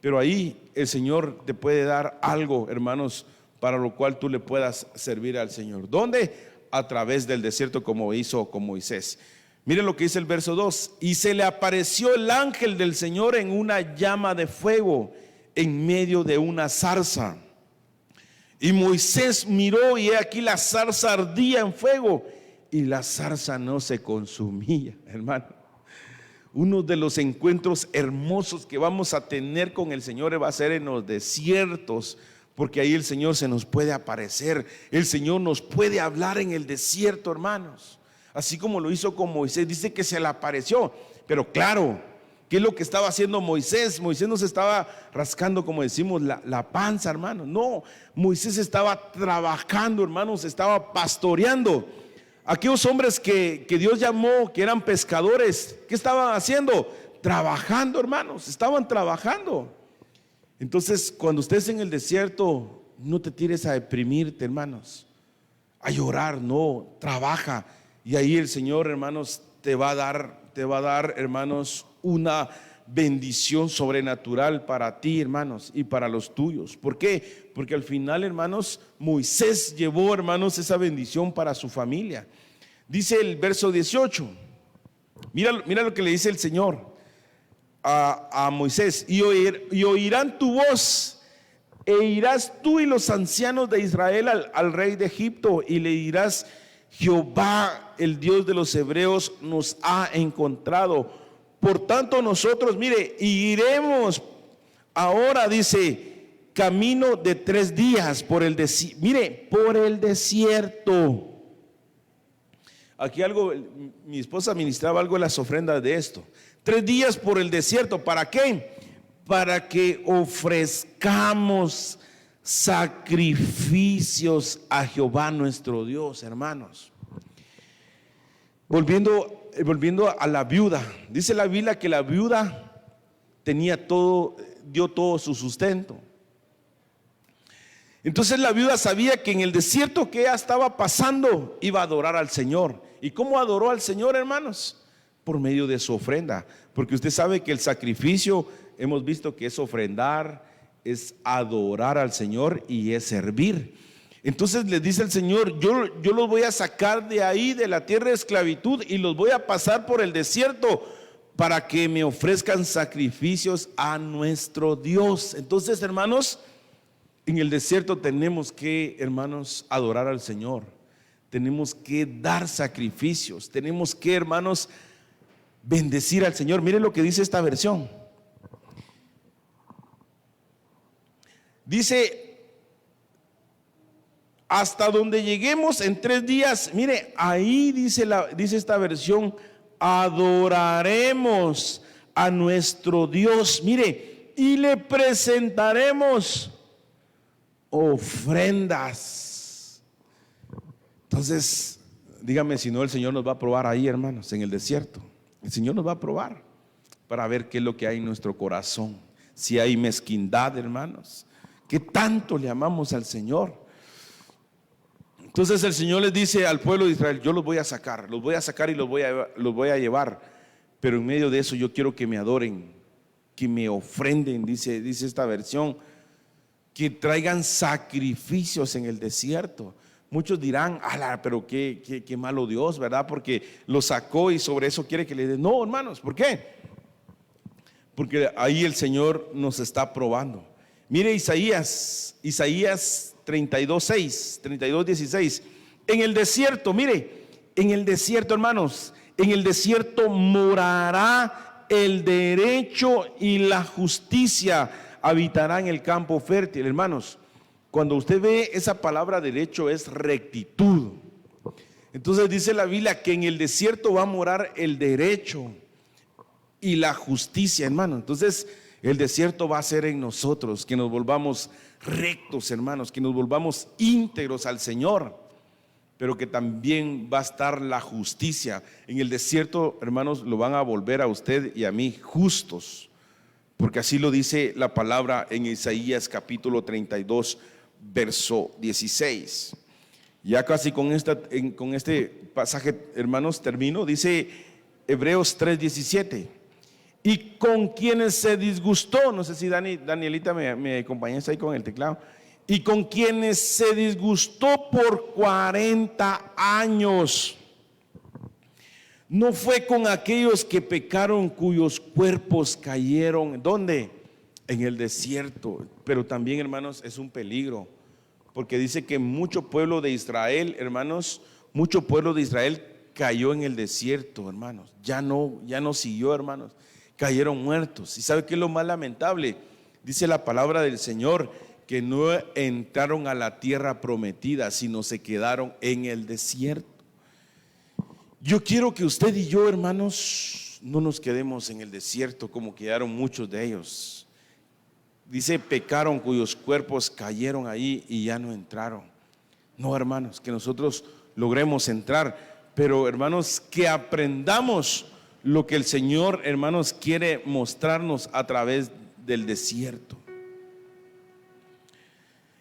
Pero ahí el Señor te puede dar algo, hermanos, para lo cual tú le puedas servir al Señor. ¿Dónde? A través del desierto, como hizo con Moisés. Miren lo que dice el verso 2: y se le apareció el ángel del Señor en una llama de fuego en medio de una zarza. Y Moisés miró y he aquí la zarza ardía en fuego y la zarza no se consumía. Hermano, uno de los encuentros hermosos que vamos a tener con el Señor va a ser en los desiertos, porque ahí el Señor se nos puede aparecer. El Señor nos puede hablar en el desierto, hermanos, así como lo hizo con Moisés. Dice que se le apareció, pero claro, ¿qué es lo que estaba haciendo Moisés? Moisés no se estaba rascando, como decimos, la panza, hermanos. No, Moisés estaba trabajando, hermanos, estaba pastoreando. Aquellos hombres que Dios llamó, que eran pescadores, ¿qué estaban haciendo? Trabajando, hermanos, estaban trabajando. Entonces, cuando estés en el desierto, no te tires a deprimirte, hermanos, a llorar, no, trabaja. Y ahí el Señor, hermanos, te va a dar, hermanos, una bendición sobrenatural para ti, hermanos, y para los tuyos. ¿Por qué? Porque al final, hermanos, Moisés llevó, hermanos, esa bendición para su familia. Dice el verso 18, mira lo que le dice el Señor a Moisés: y oirán tu voz, e irás tú y los ancianos de Israel al rey de Egipto, y le dirás: Jehová, el Dios de los hebreos, nos ha encontrado. Por tanto nosotros, mire, iremos ahora, dice, camino de 3 días por el desierto. Mire, por el desierto. Aquí algo, mi esposa ministraba algo en las ofrendas de esto. 3 días por el desierto. ¿Para qué? Para que ofrezcamos sacrificios a Jehová nuestro Dios, hermanos. Volviendo a la viuda, dice la Biblia que la viuda tenía todo, dio todo su sustento. Entonces la viuda sabía que en el desierto que ella estaba pasando iba a adorar al Señor. ¿Y cómo adoró al Señor, hermanos? Por medio de su ofrenda, porque usted sabe que el sacrificio, hemos visto que es ofrendar, es adorar al Señor y es servir. Entonces le dice el Señor: yo los voy a sacar de ahí, de la tierra de esclavitud, y los voy a pasar por el desierto para que me ofrezcan sacrificios a nuestro Dios. Entonces, hermanos, en el desierto tenemos que, hermanos, adorar al Señor. Tenemos que dar sacrificios. Tenemos que, hermanos, bendecir al Señor. Miren lo que dice esta versión. Dice: hasta donde lleguemos en 3 días. Mire, ahí dice esta versión: adoraremos a nuestro Dios. Mire, y le presentaremos ofrendas. Entonces, dígame si no, el Señor nos va a probar ahí, hermanos, en el desierto. El Señor nos va a probar para ver qué es lo que hay en nuestro corazón. Si hay mezquindad, hermanos, ¿qué tanto le amamos al Señor? Entonces el Señor les dice al pueblo de Israel: yo los voy a sacar y los voy a llevar, pero en medio de eso yo quiero que me adoren, que me ofrenden, dice esta versión, que traigan sacrificios en el desierto. Muchos dirán: pero qué malo Dios, ¿verdad? Porque lo sacó y sobre eso quiere que le den. No, hermanos, ¿por qué? Porque ahí el Señor nos está probando. Mire Isaías 32:16. En el desierto, mire, en el desierto, hermanos, en el desierto morará el derecho y la justicia, habitará en el campo fértil. Hermanos, cuando usted ve esa palabra derecho, es rectitud. Entonces dice la Biblia que en el desierto va a morar el derecho y la justicia, hermano. Entonces el desierto va a ser en nosotros, que nos volvamos rectos, hermanos, que nos volvamos íntegros al Señor, pero que también va a estar la justicia. En el desierto, hermanos, lo van a volver a usted y a mí justos, porque así lo dice la palabra en Isaías capítulo 32, verso 16. Ya casi con este pasaje, hermanos, termino. Dice Hebreos 3:17: y con quienes se disgustó, no sé si Danielita me acompañas ahí con el teclado, y con quienes se disgustó por 40 años. No fue con aquellos que pecaron, cuyos cuerpos cayeron. ¿Dónde? En el desierto. Pero también, hermanos, es un peligro, porque dice que mucho pueblo de Israel, hermanos, mucho pueblo de Israel cayó en el desierto, hermanos. Ya no siguió, hermanos. Cayeron muertos. ¿Y sabe qué es lo más lamentable? Dice la palabra del Señor que no entraron a la tierra prometida, sino se quedaron en el desierto. Yo quiero que usted y yo, hermanos, no nos quedemos en el desierto como quedaron muchos de ellos. Dice: pecaron, cuyos cuerpos cayeron ahí y ya no entraron. No, hermanos, que nosotros logremos entrar, pero, hermanos, que aprendamos lo que el Señor, hermanos, quiere mostrarnos a través del desierto.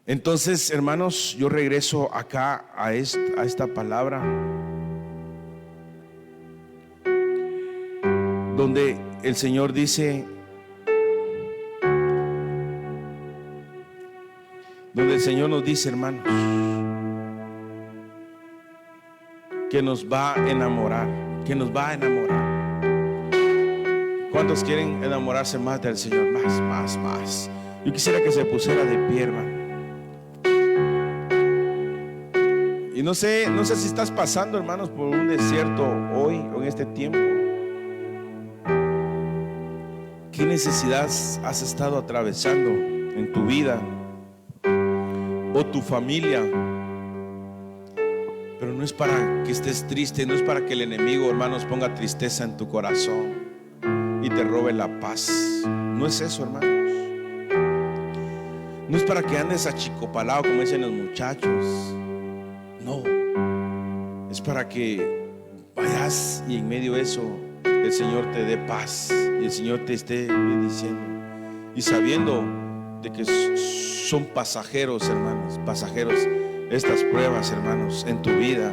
Entonces, hermanos, yo regreso acá a esta palabra, donde el Señor dice, donde el Señor nos dice, hermanos, que nos va a enamorar, que nos va a enamorar. ¿Cuántos quieren enamorarse más del Señor? Más. Yo quisiera que se pusiera de pie, hermano. Y no sé si estás pasando, hermanos, por un desierto hoy o en este tiempo. ¿Qué necesidad has estado atravesando en tu vida? o tu familia. Pero no es para que estés triste, no es para que el enemigo, hermanos, ponga tristeza en tu corazón y te robe la paz. No es eso, hermanos. No es para que andes achicopalado, como dicen los muchachos. No, es para que vayas y en medio de eso el Señor te dé paz y el Señor te esté bendiciendo, y sabiendo de que son pasajeros, hermanos, pasajeros estas pruebas, hermanos, en tu vida.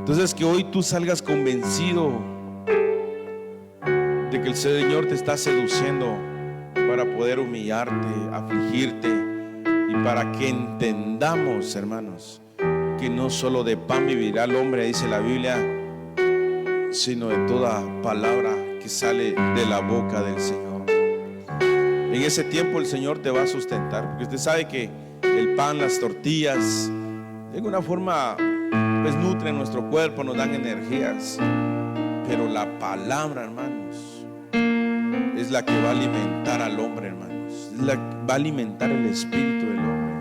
Entonces, que hoy tú salgas convencido de que el Señor te está seduciendo para poder humillarte, afligirte, y para que entendamos, hermanos, que no solo de pan vivirá el hombre, dice la Biblia, sino de toda palabra que sale de la boca del Señor. En ese tiempo el Señor te va a sustentar, porque usted sabe que el pan, las tortillas, de alguna forma pues nutren nuestro cuerpo, nos dan energías, pero la palabra, hermanos, es la que va a alimentar al hombre, hermanos, es la que va a alimentar el espíritu del hombre,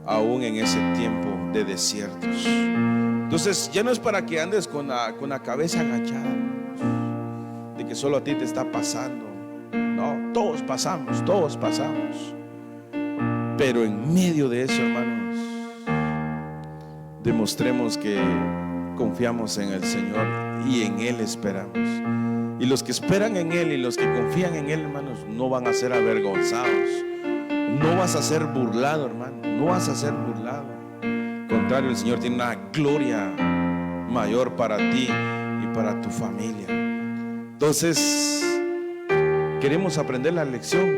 aún en ese tiempo de desiertos. Entonces ya no es para que andes con la cabeza agachada, hermanos, de que solo a ti te está pasando. No, todos pasamos, pero en medio de eso, hermanos, demostremos que confiamos en el Señor y en Él esperamos. Y los que esperan en Él y los que confían en Él, hermanos, no van a ser avergonzados. No vas a ser burlado, hermano. No vas a ser burlado. Al contrario, el Señor tiene una gloria mayor para ti y para tu familia. Entonces, queremos aprender la lección.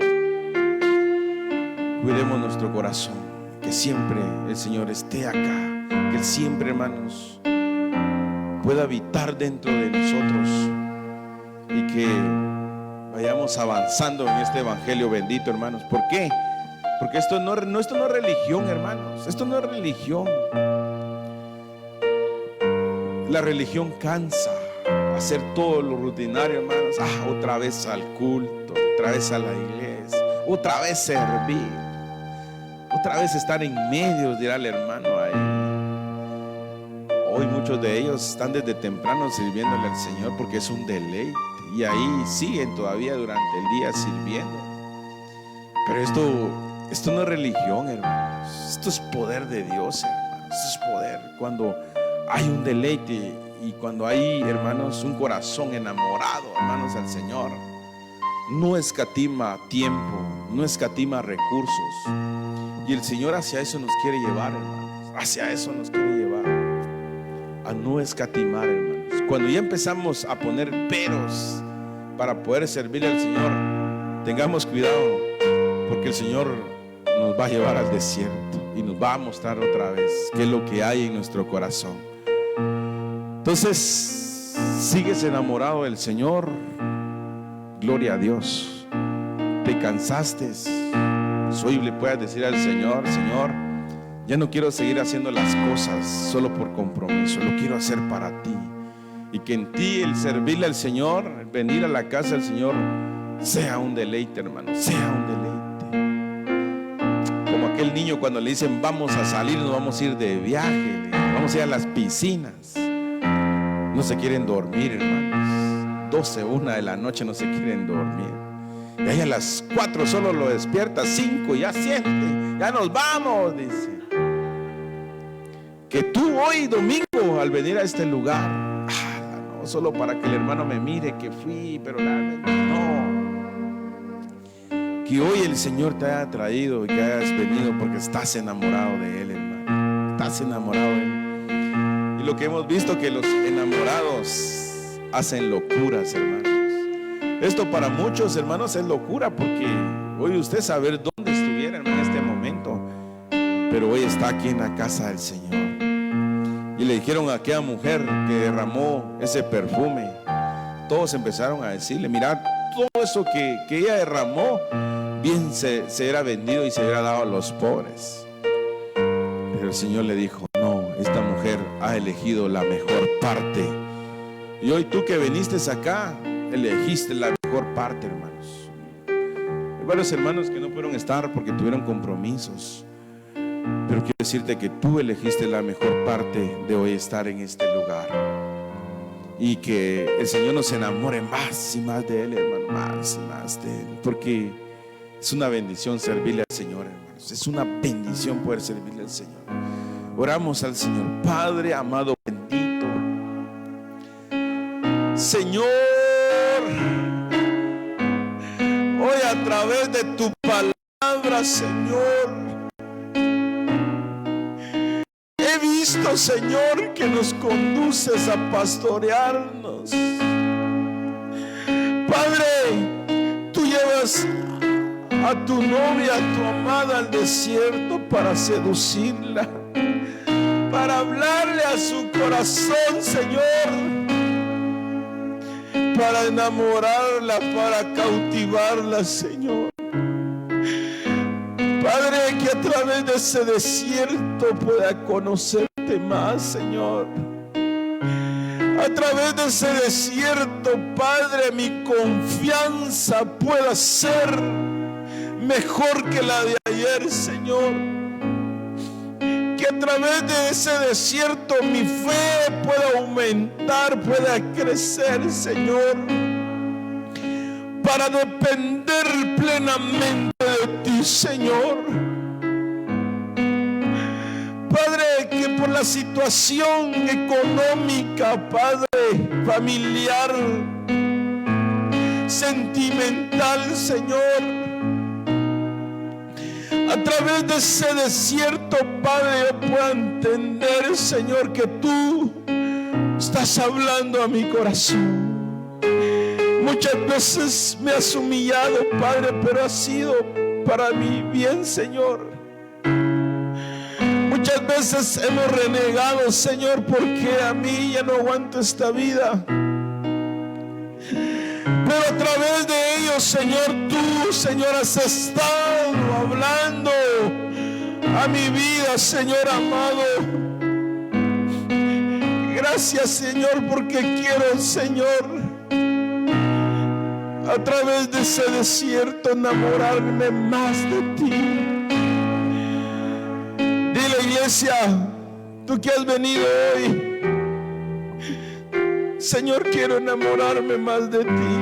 Cuidemos nuestro corazón, que siempre el Señor esté acá, que Él siempre, hermanos, pueda habitar dentro de nosotros, y que vayamos avanzando en este evangelio bendito, hermanos. ¿Por qué? Porque esto no es religión, hermanos. Esto no es religión. La religión cansa, hacer todo lo rutinario, hermanos. Otra vez al culto, otra vez a la iglesia, otra vez servir, otra vez estar en medio, dirá el hermano ahí. Hoy muchos de ellos están desde temprano sirviéndole al Señor porque es un deleite, y ahí siguen todavía durante el día sirviendo. Pero esto no es religión, hermanos. Esto es poder de Dios, hermanos. Esto es poder. Cuando hay un deleite y cuando hay, hermanos, un corazón enamorado, hermanos, al Señor, no escatima tiempo, no escatima recursos. Y el Señor hacia eso nos quiere llevar, hermanos. Hacia eso nos quiere llevar, a no escatimar, hermanos. Cuando ya empezamos a poner peros para poder servirle al Señor, tengamos cuidado, porque el Señor nos va a llevar al desierto y nos va a mostrar otra vez qué es lo que hay en nuestro corazón. Entonces, sigues enamorado del Señor, gloria a Dios. Te cansaste, hoy le puedes decir al Señor: Señor, ya no quiero seguir haciendo las cosas solo por compromiso, lo quiero hacer para ti. Y que en ti el servirle al Señor, el venir a la casa del Señor, sea un deleite, hermano, sea un deleite. Como aquel niño cuando le dicen: vamos a salir, nos vamos a ir de viaje, vamos a ir a las piscinas. No se quieren dormir, hermanos. 12, 1 de la noche no se quieren dormir. Y ahí a las 4 solo lo despierta, 5 ya siente, ya nos vamos, dice. Que tú hoy domingo al venir a este lugar, no, solo para que el hermano me mire que fui, pero realmente no. Que hoy el Señor te haya traído y que hayas venido porque estás enamorado de Él, hermano. Estás enamorado de Él. Y lo que hemos visto, que los enamorados hacen locuras, hermanos. Esto para muchos, hermanos, es locura, porque hoy usted saber dónde estuviera en este momento, pero hoy está aquí en la casa del Señor. Y le dijeron a aquella mujer que derramó ese perfume, todos empezaron a decirle: mira, todo eso que ella derramó, bien se era vendido y se era dado a los pobres. Pero el Señor le dijo: no, esta mujer ha elegido la mejor parte. Y hoy tú que viniste acá, elegiste la mejor parte, hermanos. Hay varios hermanos que no pudieron estar porque tuvieron compromisos, Pero quiero decirte que tú elegiste la mejor parte de hoy estar en este lugar. Y que el Señor nos enamore más y más de Él, hermano, más y más de Él. Porque es una bendición servirle al Señor, hermanos. Es una bendición poder servirle al Señor. Oramos al Señor. Padre amado, bendito Señor, hoy a través de tu palabra, Señor, he visto, Señor, que nos conduces a pastorearnos. Padre, tú llevas a tu novia, a tu amada al desierto para seducirla, para hablarle a su corazón, Señor, para enamorarla, para cautivarla, Señor. Padre, que a través de ese desierto pueda conocerte más, Señor. A través de ese desierto, Padre, mi confianza pueda ser mejor que la de ayer, Señor. Que a través de ese desierto mi fe pueda aumentar, pueda crecer, Señor, para depender plenamente de ti, Señor. Padre, que por la situación económica, Padre, familiar, sentimental, Señor, a través de ese desierto, Padre, yo puedo entender, Señor, que tú estás hablando a mi corazón. Muchas veces me has humillado, Padre, pero ha sido para mi bien, Señor. Muchas veces hemos renegado, Señor, porque a mí ya no aguanto esta vida. Pero a través de ellos, Señor, tú, Señor, has estado hablando a mi vida, Señor amado. Gracias, Señor, porque quiero, Señor, a través de ese desierto enamorarme más de ti. Dile, iglesia, tú que has venido hoy, Señor, quiero enamorarme más de ti.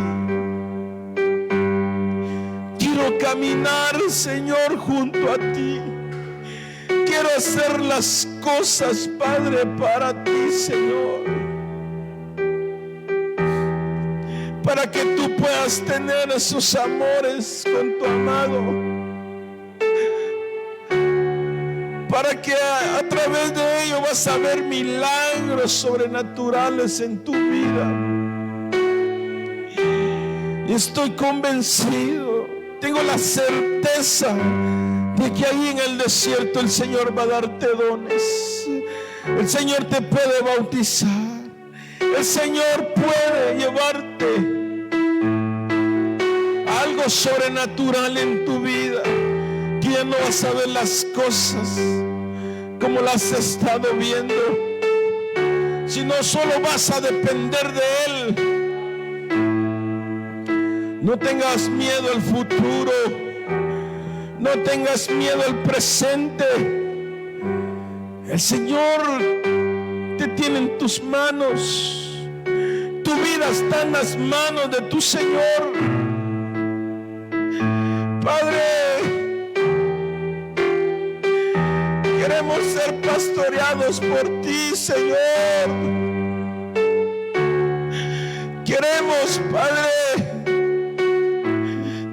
Quiero caminar, Señor, junto a ti. Quiero hacer las cosas, Padre, para ti, Señor. Para que tú puedas tener esos amores con tu amado. Para que a través de ello vas a ver milagros sobrenaturales en tu vida. Y estoy convencido, tengo la certeza de que ahí en el desierto el Señor va a darte dones. El Señor te puede bautizar. El Señor puede llevarte a algo sobrenatural en tu vida. Que ya no vas a ver las cosas como las has estado viendo, sino solo vas a depender de Él. No tengas miedo al futuro, no tengas miedo al presente. El Señor te tiene en tus manos. Tu vida está en las manos de tu Señor. Padre, queremos ser pastoreados por ti, Señor. Queremos, Padre,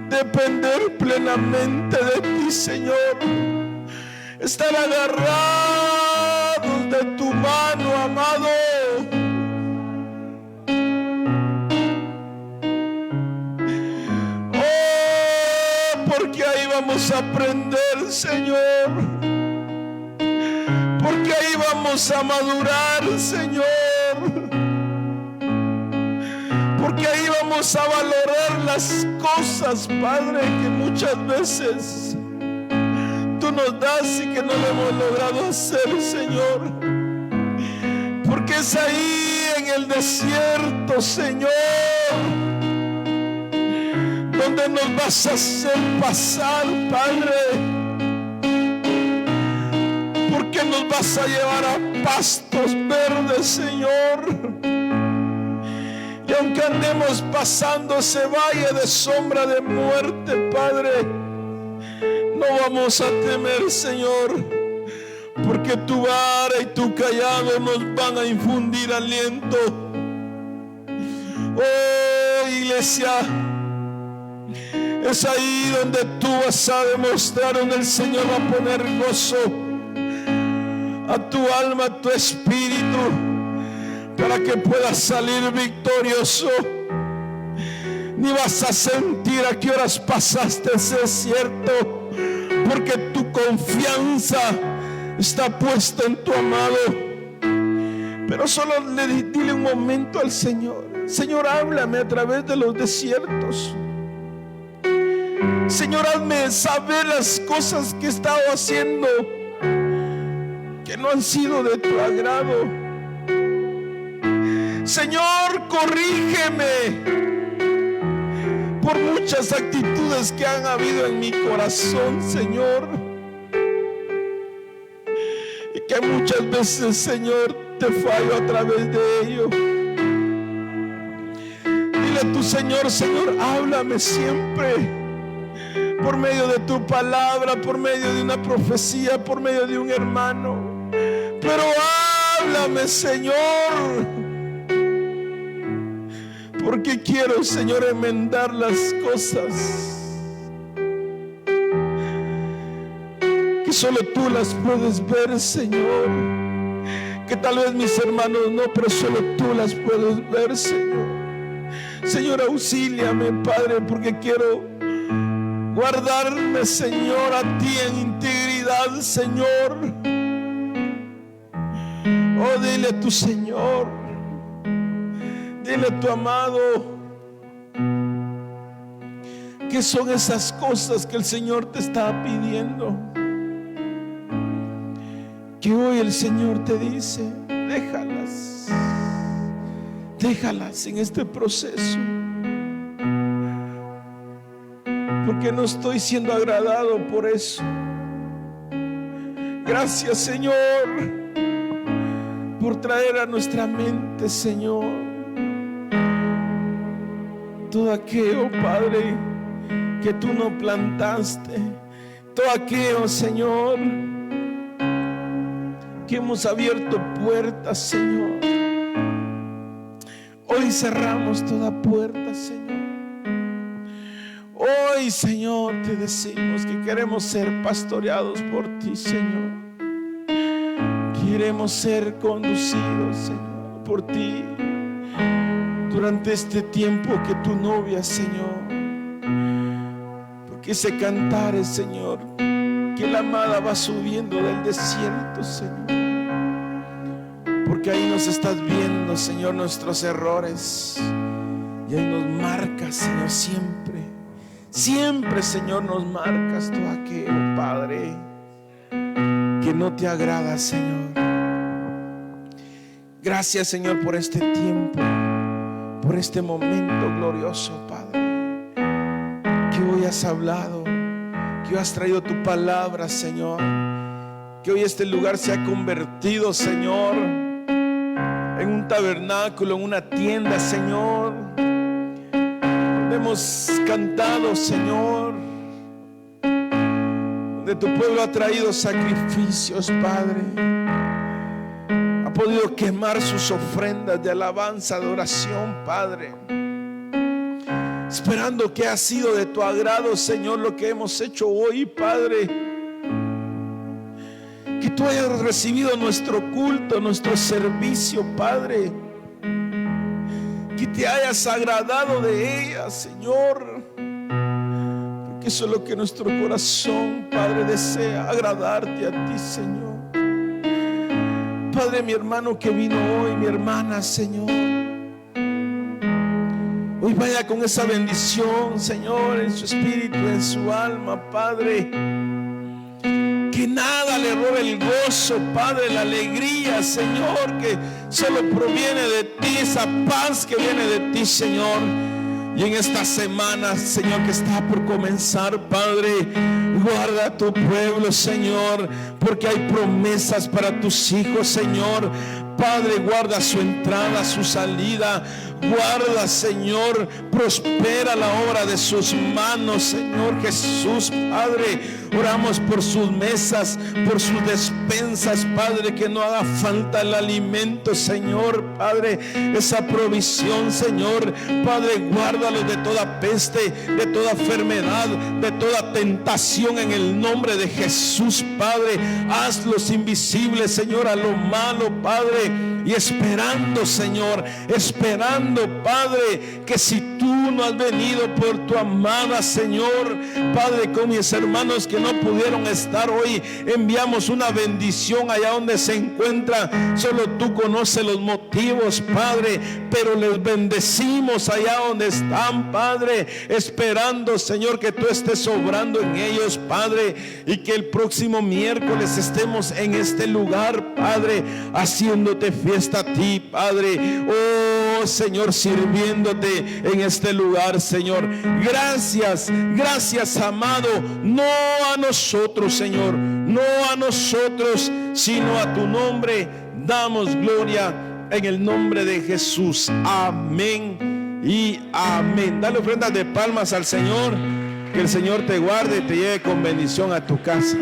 depender plenamente de ti, Señor. Estar agarrados de tu mano, amado. Oh, porque ahí vamos a aprender, Señor. Porque ahí vamos a madurar, Señor. Porque ahí vamos a valorar las cosas, Padre, que muchas veces tú nos das y que no lo hemos logrado hacer, Señor. Porque es ahí en el desierto, Señor, donde nos vas a hacer pasar, Padre, nos vas a llevar a pastos verdes, Señor. Y aunque andemos pasando ese valle de sombra de muerte, Padre, no vamos a temer, Señor, porque tu vara y tu callado nos van a infundir aliento. Oh, iglesia, es ahí donde tú vas a demostrar, donde el Señor va a poner gozo a tu alma, a tu espíritu, para que puedas salir victorioso. Ni vas a sentir a qué horas pasaste ese desierto, porque tu confianza está puesta en tu amado. Pero solo dile un momento al Señor: Señor, háblame a través de los desiertos. Señor, hazme saber las cosas que he estado haciendo que no han sido de tu agrado. Señor, corrígeme por muchas actitudes que han habido en mi corazón, Señor, y que muchas veces, Señor, te fallo a través de ello. Dile a tu Señor: Señor, háblame siempre, por medio de tu palabra, por medio de una profecía, por medio de un hermano. Pero háblame, Señor, porque quiero, Señor, enmendar las cosas que solo tú las puedes ver, Señor, que tal vez mis hermanos no, pero solo tú las puedes ver, Señor. Señor, auxíliame, Padre, porque quiero guardarme, Señor, a ti en integridad, Señor. Oh, dile a tu Señor, dile a tu amado, ¿qué son esas cosas que el Señor te está pidiendo? Que hoy el Señor te dice: déjalas, déjalas en este proceso, porque no estoy siendo agradado por eso. Gracias, Señor, por traer a nuestra mente, Señor, todo aquello, Padre, que tú no plantaste, todo aquello, Señor, que hemos abierto puertas, Señor. Hoy cerramos toda puerta, Señor. Hoy, Señor, te decimos que queremos ser pastoreados por ti, Señor. Queremos ser conducidos, Señor, por ti durante este tiempo que tu novia, Señor. Porque ese cantar es, Señor, que la amada va subiendo del desierto, Señor. Porque ahí nos estás viendo, Señor, nuestros errores. Y ahí nos marcas, Señor, siempre. Siempre, Señor, nos marcas todo aquello, Padre, que no te agrada, Señor. Gracias, Señor, por este tiempo, por este momento glorioso, Padre, que hoy has hablado, que hoy has traído tu palabra, Señor. Que hoy este lugar se ha convertido, Señor, en un tabernáculo, en una tienda, Señor. Hemos cantado, Señor, donde tu pueblo ha traído sacrificios, Padre. Ha podido quemar sus ofrendas de alabanza, de oración, Padre, esperando que ha sido de tu agrado, Señor, lo que hemos hecho hoy, Padre. Que tú hayas recibido nuestro culto, nuestro servicio, Padre. Que te hayas agradado de ella, Señor, porque eso es lo que nuestro corazón, Padre, desea, agradarte a ti, Señor. Padre, mi hermano que vino hoy, mi hermana, Señor, hoy vaya con esa bendición, Señor, en su espíritu, en su alma, Padre. Que nada le robe el gozo, Padre, la alegría, Señor, que solo proviene de ti, esa paz que viene de ti, Señor. Y en esta semana, Señor, que está por comenzar, Padre, Guarda a tu pueblo, Señor, porque hay promesas para tus hijos, Señor. Padre, guarda su entrada, su salida. Guarda, Señor, prospera la obra de sus manos, Señor Jesús. Padre, oramos por sus mesas, por sus despensas, Padre, que no haga falta el alimento, Señor. Padre, esa provisión, Señor. Padre, guárdalos de toda peste, de toda enfermedad, de toda tentación en el nombre de Jesús, Padre. Hazlos invisibles, Señor, a lo malo, Padre. Y esperando, Señor, esperando, Padre, que si tú no has venido por tu amada, Señor, Padre, con mis hermanos que no pudieron estar hoy, enviamos una bendición allá donde se encuentran. Solo tú conoces los motivos, Padre, pero les bendecimos allá donde están, Padre, esperando, Señor, que tú estés obrando en ellos, Padre, y que el próximo miércoles estemos en este lugar, Padre, haciéndote fiesta a ti, Padre. Oh, Señor, sirviéndote en este lugar, Señor. Gracias, gracias, amado. No a nosotros, Señor, no a nosotros, sino a tu nombre damos gloria, en el nombre de Jesús. Amén y amén. Dale ofrendas de palmas al Señor. Que el Señor te guarde y te lleve con bendición a tu casa.